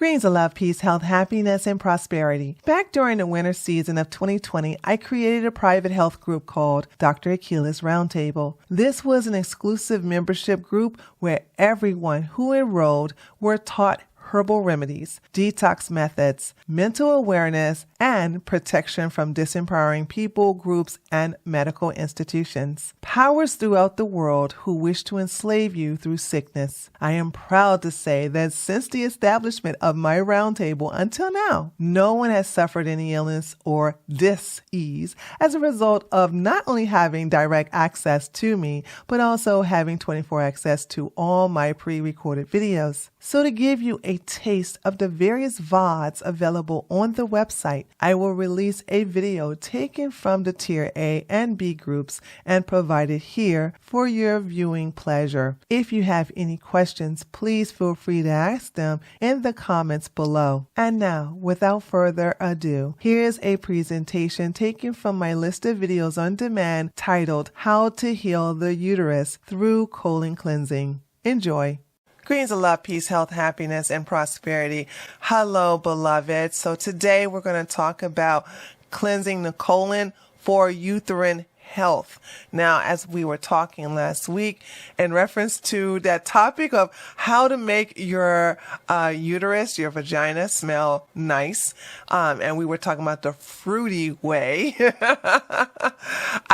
Greens of love, peace, health, happiness, and prosperity. Back during the winter season of 2020, I created a private health group called Dr. Akila's Roundtable. This was an exclusive membership group where everyone who enrolled were taught herbal remedies, detox methods, mental awareness, and protection from disempowering people, groups, and medical institutions. Powers throughout the world who wish to enslave you through sickness. I am proud to say that since the establishment of my roundtable until now, no one has suffered any illness or dis-ease as a result of not only having direct access to me, but also having 24 access to all my pre-recorded videos. So to give you a taste of the various VODs available on the website, I will release a video taken from the Tier A and B groups and provided here for your viewing pleasure. If you have any questions, please feel free to ask them in the comments below. And now, without further ado, here's a presentation taken from my list of videos on demand titled How to Heal the Uterus Through Colon Cleansing. Enjoy. Greens of love, peace, health, happiness, and prosperity. Hello, beloved. So today we're going to talk about cleansing the colon for uterine health. Now, as we were talking last week in reference to that topic of how to make your uterus, your vagina smell nice, and we were talking about the fruity way.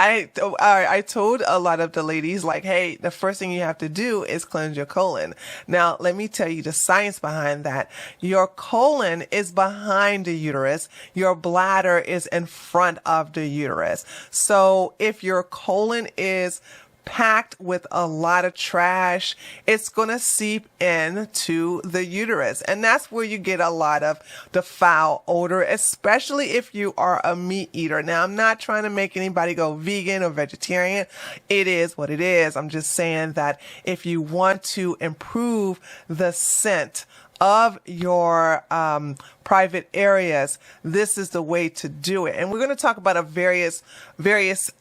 I told a lot of the ladies, like, hey, the first thing you have to do is cleanse your colon. Now, let me tell you the science behind that. Your colon is behind the uterus. Your bladder is in front of the uterus. So if your colon is packed with a lot of trash, it's going to seep into the uterus. And that's where you get a lot of the foul odor, especially if you are a meat eater. Now, I'm not trying to make anybody go vegan or vegetarian. It is what it is. I'm just saying that if you want to improve the scent of your private areas, this is the way to do it. And we're going to talk about various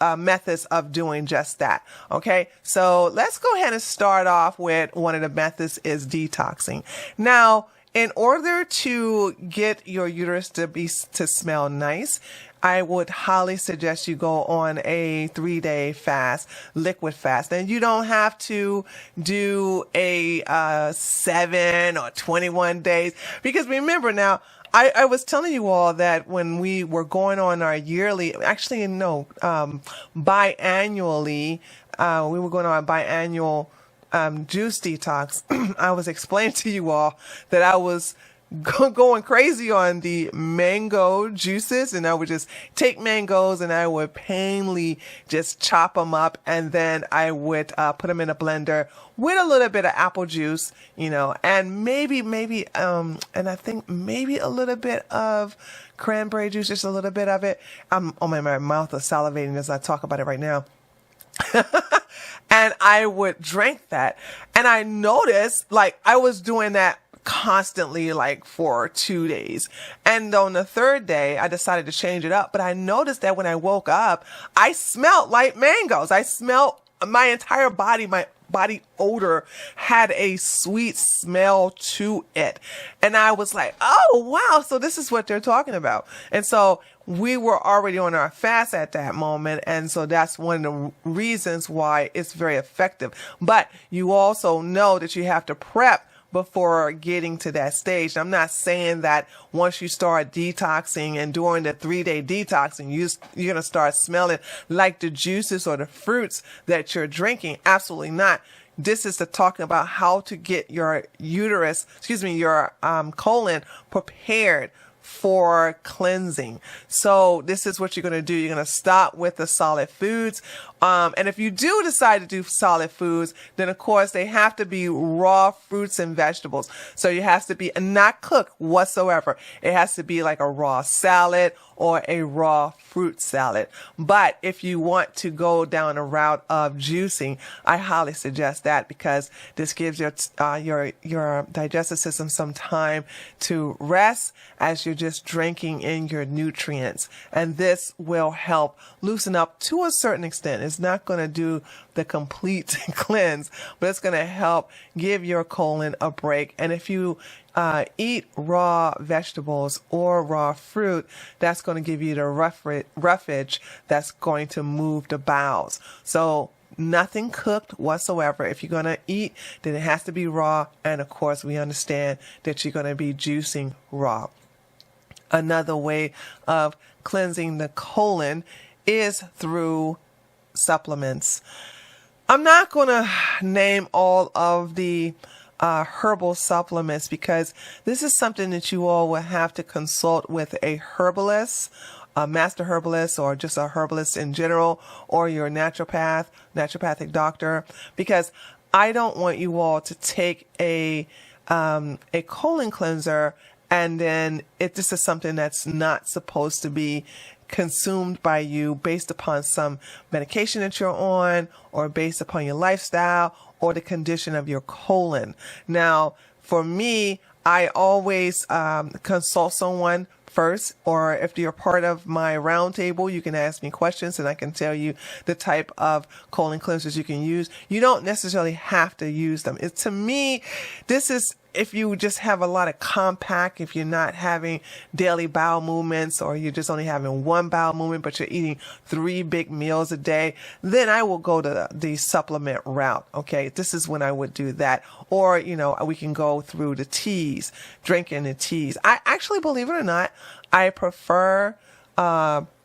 methods of doing just that. Okay, so let's go ahead and start off with one of the methods is detoxing. Now, in order to get your uterus to smell nice, I would highly suggest you go on a 3-day fast, liquid fast. And you don't have to do a 7 or 21 days. Because remember now, I was telling you all that when we were going on our yearly, biannually, we were going on a biannual juice detox. I was explaining to you all that I was going crazy on the mango juices, and I would just take mangoes and I would painfully just chop them up, and then I would put them in a blender with a little bit of apple juice, and maybe and I think maybe a little bit of cranberry juice, just a little bit of it. My mouth is salivating as I talk about it right now. And I would drink that, and I noticed like I was doing that constantly, like for 2 days. And on the third day, I decided to change it up. But I noticed that when I woke up, I smelled like mangoes. I smelled my entire body, my body odor had a sweet smell to it. And I was like, oh, wow. So this is what they're talking about. And so we were already on our fast at that moment. And so that's one of the reasons why it's very effective. But you also know that you have to prep before getting to that stage. I'm not saying that once you start detoxing and during the 3-day detoxing, you're going to start smelling like the juices or the fruits that you're drinking. Absolutely not. This is talking about how to get your your colon prepared for cleansing. So this is what you're going to do. You're going to start with the solid foods. And if you do decide to do solid foods, then of course they have to be raw fruits and vegetables. So you have to be not cooked whatsoever. It has to be like a raw salad or a raw fruit salad. But if you want to go down a route of juicing, I highly suggest that, because this gives your digestive system some time to rest as you're just drinking in your nutrients. And this will help loosen up to a certain extent. It's not going to do the complete cleanse, but it's going to help give your colon a break. And if you eat raw vegetables or raw fruit, that's going to give you the roughage that's going to move the bowels. So nothing cooked whatsoever. If you're going to eat, then it has to be raw. And of course, we understand that you're going to be juicing raw. Another way of cleansing the colon is through supplements. I'm not going to name all of the herbal supplements because this is something that you all will have to consult with a herbalist, a master herbalist, or just a herbalist in general, or your naturopathic doctor, because I don't want you all to take a colon cleanser and then this is something that's not supposed to be consumed by you based upon some medication that you're on or based upon your lifestyle or the condition of your colon. Now, for me, I always consult someone first, or if you're part of my roundtable, you can ask me questions and I can tell you the type of colon cleansers you can use. You don't necessarily have to use them. To me, this is if you just have a lot of compact, if you're not having daily bowel movements or you're just only having one bowel movement, but you're eating 3 big meals a day, then I will go to the supplement route. Okay. This is when I would do that. Or, we can go through the teas, drinking the teas. I actually, believe it or not, I prefer,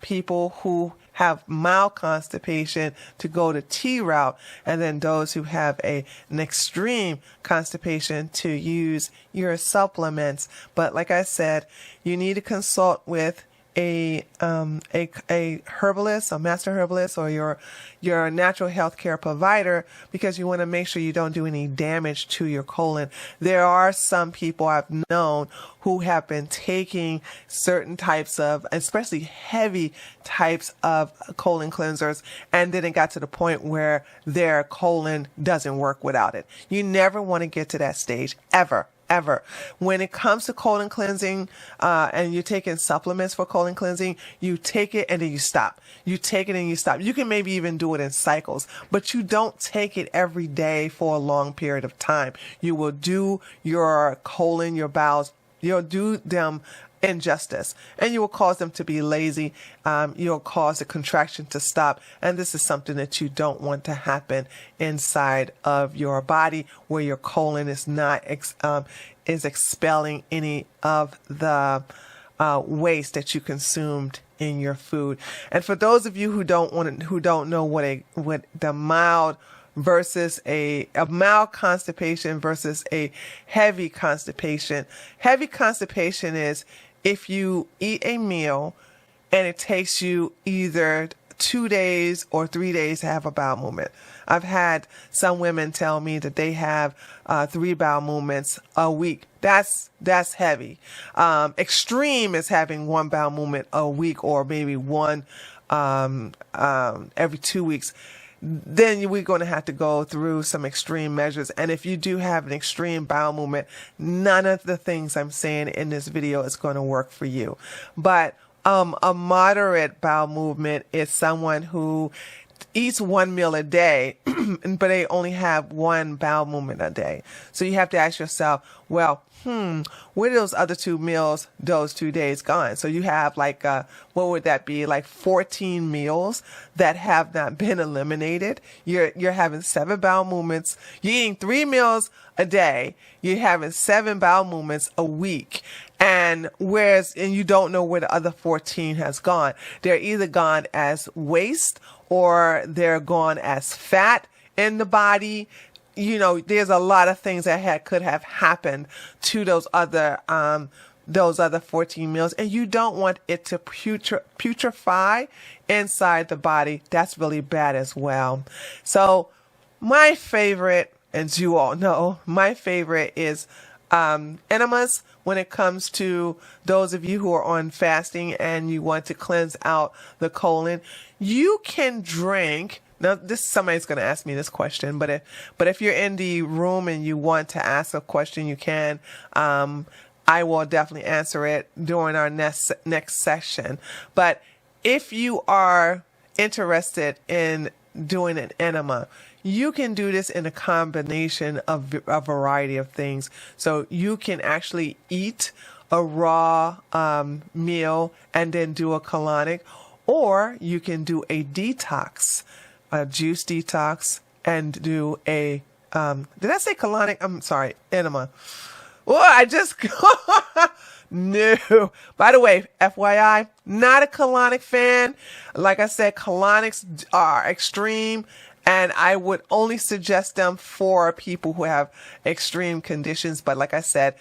people who have mild constipation to go the tea route, and then those who have an extreme constipation to use your supplements. But like I said, you need to consult with a herbalist, a master herbalist, or your natural health care provider, because you want to make sure you don't do any damage to your colon. There are some people I've known who have been taking certain types of, especially heavy types of colon cleansers, and then it got to the point where their colon doesn't work without it. You never want to get to that stage, ever. When it comes to colon cleansing, and you're taking supplements for colon cleansing, you take it and then you stop. You take it and you stop. You can maybe even do it in cycles, but you don't take it every day for a long period of time. You will do your colon, your bowels, you'll do them injustice, and you will cause them to be lazy. You'll cause the contraction to stop, and this is something that you don't want to happen inside of your body, where your colon is not is expelling any of the waste that you consumed in your food. And for those of you who don't know what the mild versus a mild constipation versus a heavy constipation. Heavy constipation is if you eat a meal and it takes you either 2 days or 3 days to have a bowel movement. I've had some women tell me that they have 3 bowel movements a week. That's heavy. Extreme is having 1 bowel movement a week, or maybe one every 2 weeks. Then we're going to have to go through some extreme measures. And if you do have an extreme bowel movement, none of the things I'm saying in this video is going to work for you. But a moderate bowel movement is someone who eats 1 meal a day, but they only have 1 bowel movement a day. So you have to ask yourself, well, where are those other 2 meals, those 2 days gone? So you have like, what would that be? Like 14 meals that have not been eliminated. You're having 7 bowel movements. You're eating 3 meals a day. You're having 7 bowel movements a week. And you don't know where the other 14 has gone. They're either gone as waste or they're gone as fat in the body. There's a lot of things that could have happened to those other 14 meals, and you don't want it to putrefy inside the body. That's really bad as well. So my favorite, as you all know, my favorite is enemas. When it comes to those of you who are on fasting and you want to cleanse out the colon, you can drink. Now, somebody's going to ask me this question, but if you're in the room and you want to ask a question, you can. I will definitely answer it during our next session. But if you are interested in doing an enema, you can do this in a combination of a variety of things. So you can actually eat a raw meal and then do a colonic, or you can do a detox, a juice detox, and do a, did I say colonic? I'm sorry, enema. Oh, I just, no. By the way, FYI, not a colonic fan. Like I said, colonics are extreme, and I would only suggest them for people who have extreme conditions. But like I said,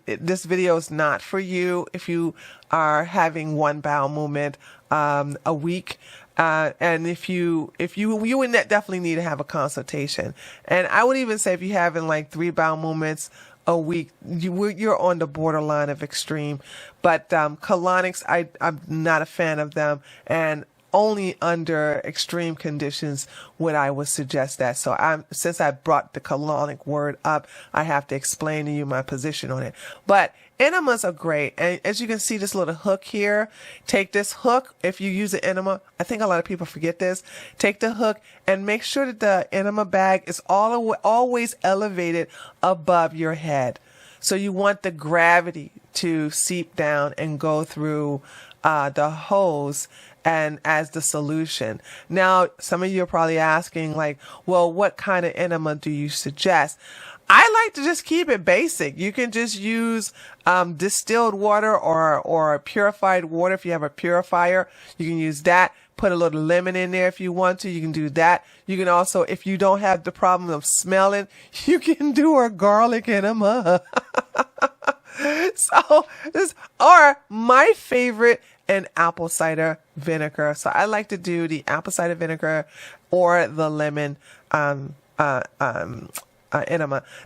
this video is not for you if you are having one bowel movement a week. And if you would definitely need to have a consultation. And I would even say if you're having like 3 bowel movements a week, you're on the borderline of extreme. But colonics, I'm not a fan of them, and only under extreme conditions would I suggest that. So since I brought the colonic word up, I have to explain to you my position on it. But enemas are great. And as you can see, this little hook here, take this hook. If you use an enema, I think a lot of people forget this. Take the hook and make sure that the enema bag is always elevated above your head. So you want the gravity to seep down and go through the hose and as the solution. Now, some of you are probably asking, like, well, what kind of enema do you suggest? I like to just keep it basic. You can just use distilled water or purified water. If you have a purifier, you can use that. Put a little lemon in there if you want to. You can do that. You can also, if you don't have the problem of smelling, you can do a garlic enema. Or my favorite, an apple cider vinegar. So I like to do the apple cider vinegar or the lemon enema.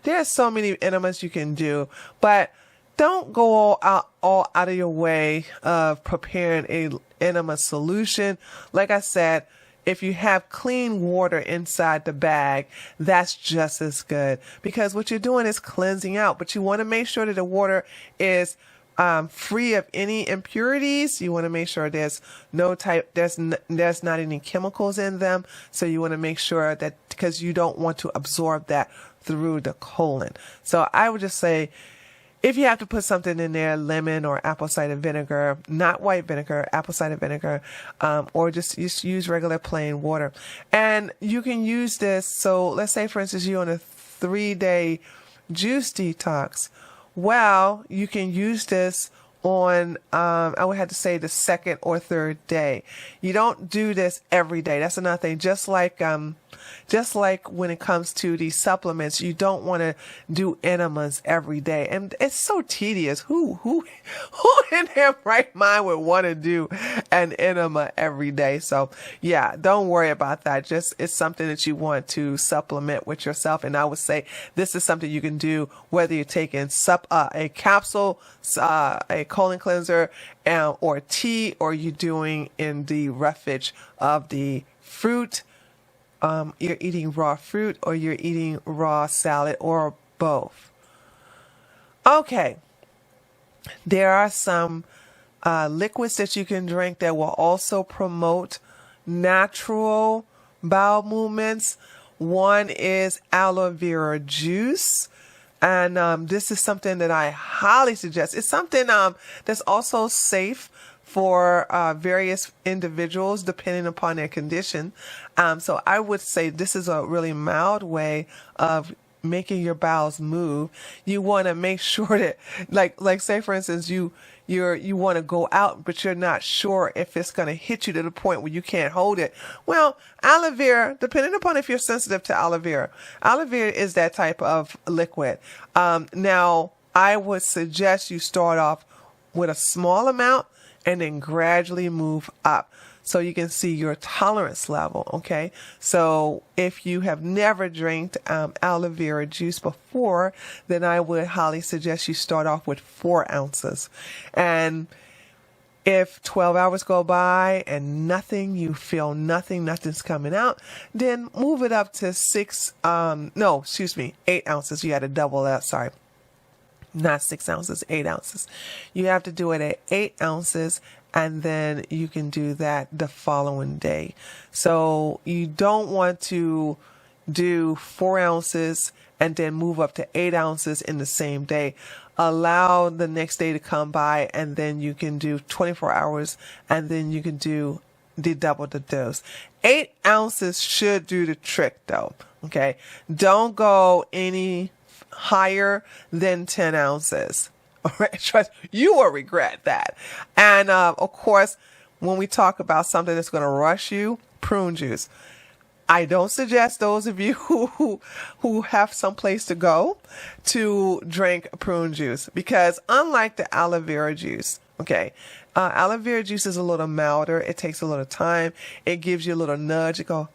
There are so many enemas you can do, but don't go all out of your way of preparing a enema solution. Like I said, if you have clean water inside the bag, that's just as good, because what you're doing is cleansing out, but you want to make sure that the water is free of any impurities. You want to make sure there's not any chemicals in them. So you want to make sure that, because you don't want to absorb that through the colon. So I would just say, if you have to put something in there, lemon or apple cider vinegar, not white vinegar, apple cider vinegar, or just use regular plain water. And you can use this. So let's say, for instance, you're on a 3-day juice detox. Well, you can use this on, I would have to say, the 2nd or 3rd day. You don't do this every day. That's another thing. Just like when it comes to these supplements, you don't want to do enemas every day. And it's so tedious. Who in their right mind would want to do an enema every day? So yeah, don't worry about that. Just, it's something that you want to supplement with yourself. And I would say this is something you can do whether you're taking a capsule, a colon cleanser, or tea, or you're doing in the roughage of the fruit. You're eating raw fruit, or you're eating raw salad, or both. Okay. There are some liquids that you can drink that will also promote natural bowel movements. One is aloe vera juice. And this is something that I highly suggest. It's something that's also safe for various individuals depending upon their condition. So I would say this is a really mild way of making your bowels move. You want to make sure that, like say for instance, you want to go out, but you're not sure if it's going to hit you to the point where you can't hold it. Well, aloe vera, depending upon if you're sensitive to aloe vera is that type of liquid. Now, I would suggest you start off with a small amount and then gradually move up, so you can see your tolerance level, okay? So if you have never drank aloe vera juice before, then I would highly suggest you start off with 4 ounces. And if 12 hours go by and you feel nothing's coming out, then move it up to 8 ounces. You had to double that, sorry. Not 6 ounces, 8 ounces. You have to do it at 8 ounces, and then you can do that the following day. So you don't want to do 4 ounces and then move up to 8 ounces in the same day. Allow the next day to come by, and then you can do 24 hours, and then you can do double the dose. 8 ounces should do the trick though. Okay. Don't go any higher than 10 ounces. All right. Trust, you will regret that. And, of course, when we talk about something that's going to rush you, prune juice. I don't suggest those of you who have some place to go to drink prune juice, because unlike the aloe vera juice, okay, aloe vera juice is a little milder. It takes a little time. It gives you a little nudge. You go,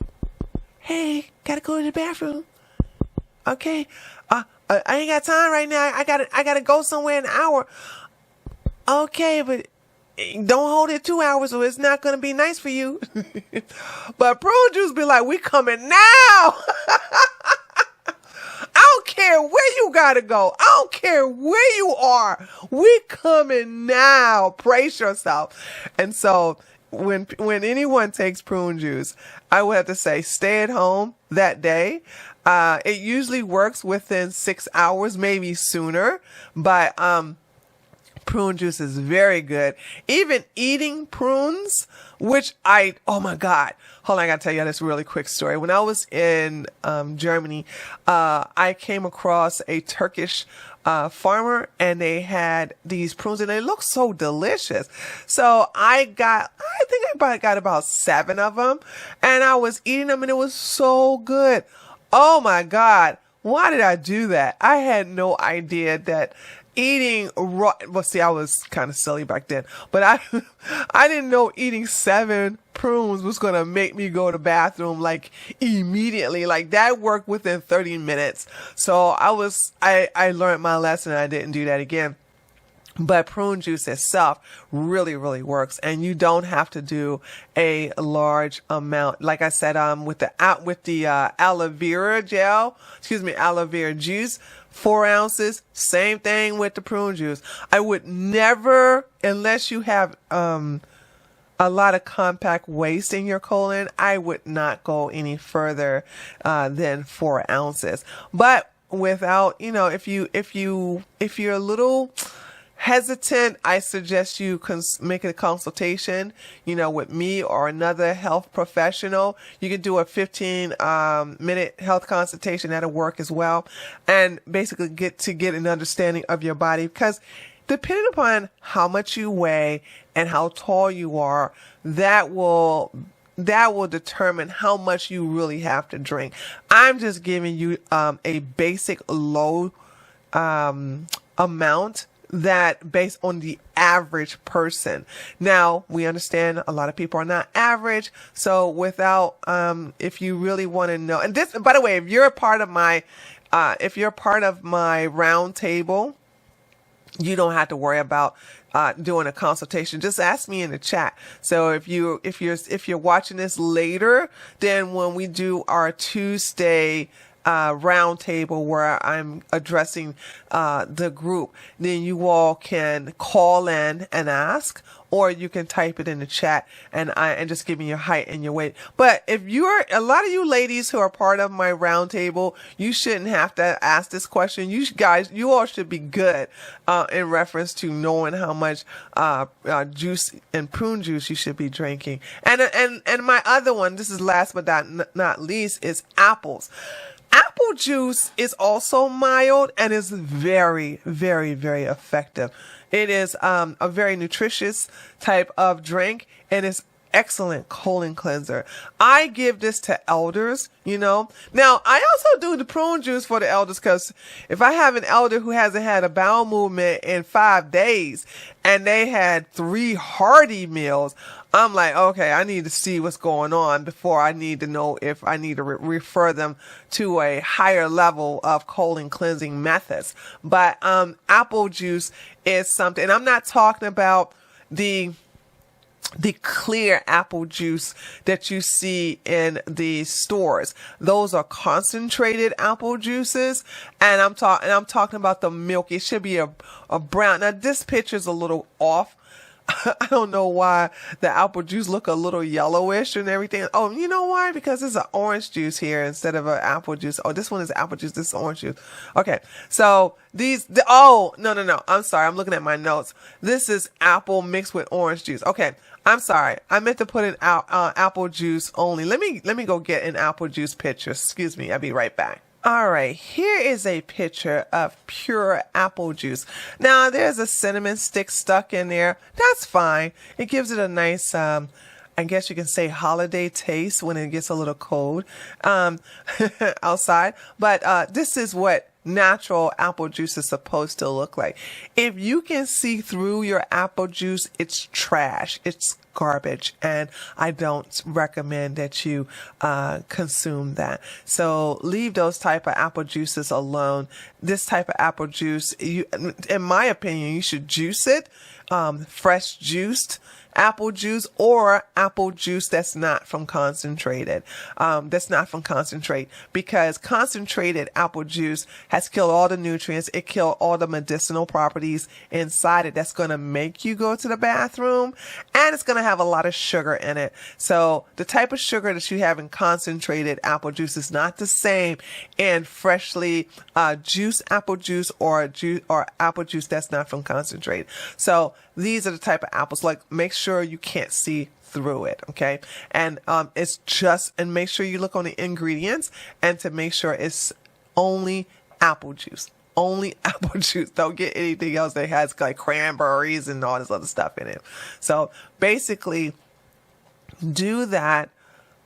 hey, gotta go to the bathroom. Okay, I ain't got time right now. I gotta go somewhere in an hour. Okay, but don't hold it 2 hours or it's not going to be nice for you. But prune juice be like, we coming now. I don't care where you got to go. I don't care where you are. We coming now. Brace yourself. And so when anyone takes prune juice, I would have to say stay at home that day. It usually works within 6 hours, maybe sooner. But, prune juice is very good. Even eating prunes, which oh my God. Hold on, I gotta tell you this really quick story. When I was in Germany, I came across a Turkish farmer, and they had these prunes, and they looked so delicious. So I think I got about 7 of them, and I was eating them, and it was so good. Oh my God. Why did I do that? I had no idea that eating raw, well, see, I was kind of silly back then, but I didn't know eating 7 prunes was going to make me go to the bathroom like immediately. Like that worked within 30 minutes. So I learned my lesson, and I didn't do that again. But prune juice itself really, really works, and you don't have to do a large amount. Like I said, with the aloe vera aloe vera juice, 4 ounces. Same thing with the prune juice. I would never, unless you have a lot of compact waste in your colon, I would not go any further than 4 ounces. But without, if you're a little hesitant, I suggest you make a consultation, with me or another health professional. You can do a 15-minute health consultation. That'll work as well. And basically get an understanding of your body, because depending upon how much you weigh and how tall you are, that will determine how much you really have to drink. I'm just giving you a basic low amount that based on the average person. Now, we understand a lot of people are not average. So without, if you really want to know, and this, by the way, if you're a part of my round table, you don't have to worry about doing a consultation. Just ask me in the chat. So if you're watching this later, then when we do our Tuesday round table where I'm addressing the group, then you all can call in and ask, or you can type it in the chat and just give me your height and your weight. But if a lot of you ladies who are part of my round table, you shouldn't have to ask this question. You all should be good in reference to knowing how much juice and prune juice you should be drinking. And my other one, this is last but not least, is apples. Apple juice is also mild and is very, very, very effective. It is a very nutritious type of drink, and it's excellent colon cleanser. I give this to elders, Now, I also do the prune juice for the elders, because if I have an elder who hasn't had a bowel movement in 5 days and they had 3 hearty meals, I'm like, okay, I need to see what's going on before I need to know if I need to refer them to a higher level of colon cleansing methods. But apple juice is something, and I'm not talking about the clear apple juice that you see in the stores. Those are concentrated apple juices, and I'm talking about the milk. It should be a brown. Now this picture's a little off. I don't know why the apple juice look a little yellowish and everything. Oh, you know why? Because it's an orange juice here instead of an apple juice. Oh, this one is apple juice. This is orange juice. Okay. So oh, no. I'm sorry. I'm looking at my notes. This is apple mixed with orange juice. Okay. I'm sorry. I meant to put in apple juice only. Let me go get an apple juice picture. Excuse me. I'll be right back. All right, here is a picture of pure apple juice. Now, there's a cinnamon stick stuck in there. That's fine. It gives it a nice, I guess you can say holiday taste when it gets a little cold outside. But this is what natural apple juice is supposed to look like. If you can see through your apple juice, it's trash. It's garbage, and I don't recommend that you consume that. So leave those type of apple juices alone. This type of apple juice, in my opinion, you should juice it, fresh juiced apple juice, or apple juice that's not from concentrated. Because concentrated apple juice has killed all the nutrients. It killed all the medicinal properties inside it. That's going to make you go to the bathroom, and it's going to have a lot of sugar in it. So the type of sugar that you have in concentrated apple juice is not the same in freshly juiced apple juice or apple juice that's not from concentrate. So these are the type of apples, like, make sure you can't see through it. Okay. And and make sure you look on the ingredients and to make sure it's only apple juice. Only apple juice. Don't get anything else that has like cranberries and all this other stuff in it. So basically do that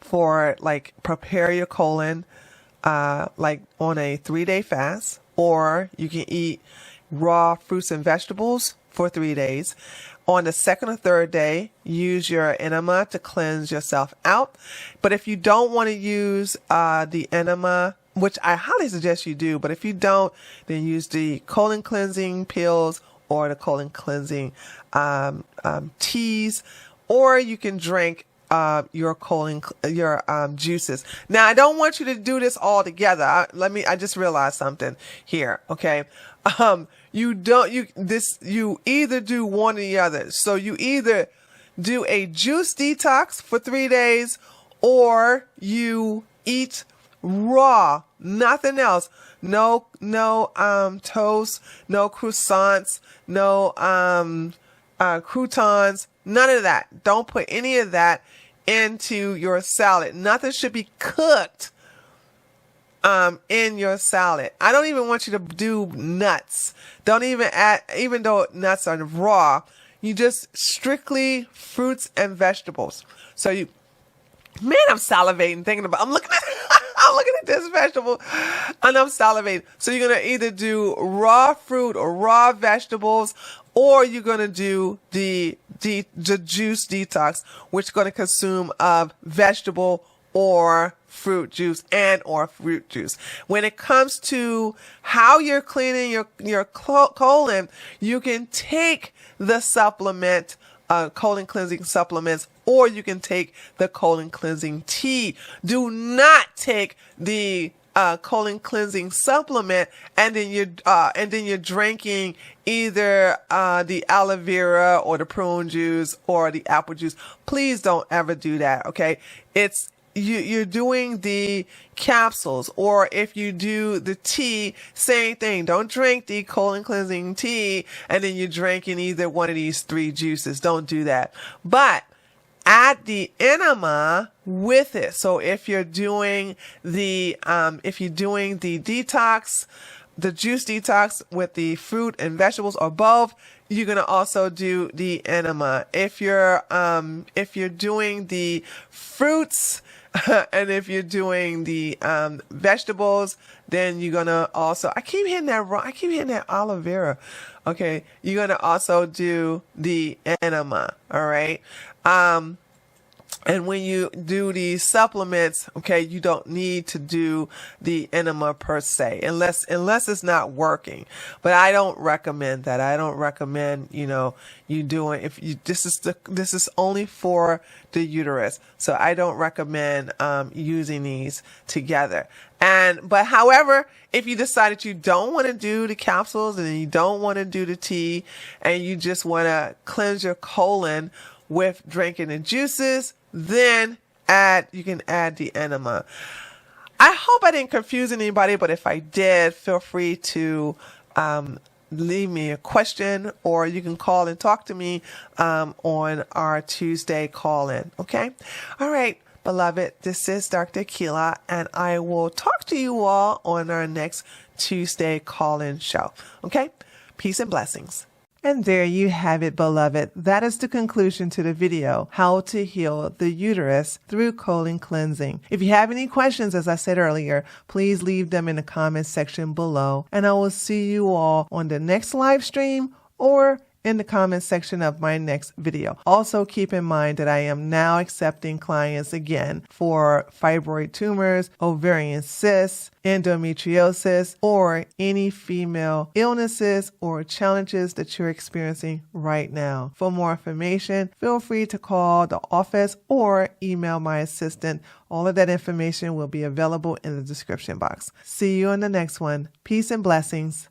for, like, prepare your colon, like on a 3-day fast, or you can eat raw fruits and vegetables for 3 days. On the second or third day, use your enema to cleanse yourself out. But if you don't want to use the enema, which I highly suggest you do, but if you don't, then use the colon cleansing pills or the colon cleansing teas, or you can drink your juices. Now, I don't want you to do this all together. I just realized something here. Okay. You either do one or the other. So you either do a juice detox for 3 days, or you eat raw, nothing else. No toast, no croissants, no croutons, none of that. Don't put any of that into your salad. Nothing should be cooked in your salad. I don't even want you to do nuts. Don't even add, even though nuts are raw, you just strictly fruits and vegetables. So I'm salivating thinking about, I'm looking at this vegetable and I'm salivating. So you're going to either do raw fruit or raw vegetables, or you're going to do the juice detox, which is going to consume of vegetable or fruit juice or fruit juice. When it comes to how you're cleaning your colon, you can take the supplement, colon cleansing supplements, or you can take the colon cleansing tea. Do not take the colon cleansing supplement and then you're drinking either the aloe vera or the prune juice or the apple juice. Please don't ever do that. Okay, you're doing the capsules, or if you do the tea, same thing. Don't drink the colon cleansing tea and then you're drinking either one of these 3 juices. Don't do that. But add the enema with it. So if you're doing the detox, the juice detox with the fruit and vegetables or both, you're going to also do the enema. If you're doing the fruits and if you're doing the vegetables, then you're going to also, I keep hitting that aloe vera. Okay. You're going to also do the enema. All right. And when you do these supplements, okay, you don't need to do the enema per se, unless it's not working. But I don't recommend that. I don't recommend, you doing, this is only for the uterus. So I don't recommend, using these together. But however, if you decide that you don't want to do the capsules and you don't want to do the tea and you just want to cleanse your colon with drinking the juices, then you can add the enema. I hope I didn't confuse anybody, but if I did, feel free to leave me a question, or you can call and talk to me on our Tuesday call-in. Okay? All right, beloved, this is Dr. Akilah, and I will talk to you all on our next Tuesday call-in show. Okay? Peace and blessings. And there you have it, beloved. That is the conclusion to the video, how to heal the uterus through colon cleansing. If you have any questions, as I said earlier, please leave them in the comments section below. And I will see you all on the next live stream or in the comment section of my next video. Also, keep in mind that I am now accepting clients again for fibroid tumors, ovarian cysts, endometriosis, or any female illnesses or challenges that you're experiencing right now. For more information, feel free to call the office or email my assistant. All of that information will be available in the description box. See you in the next one. Peace and blessings.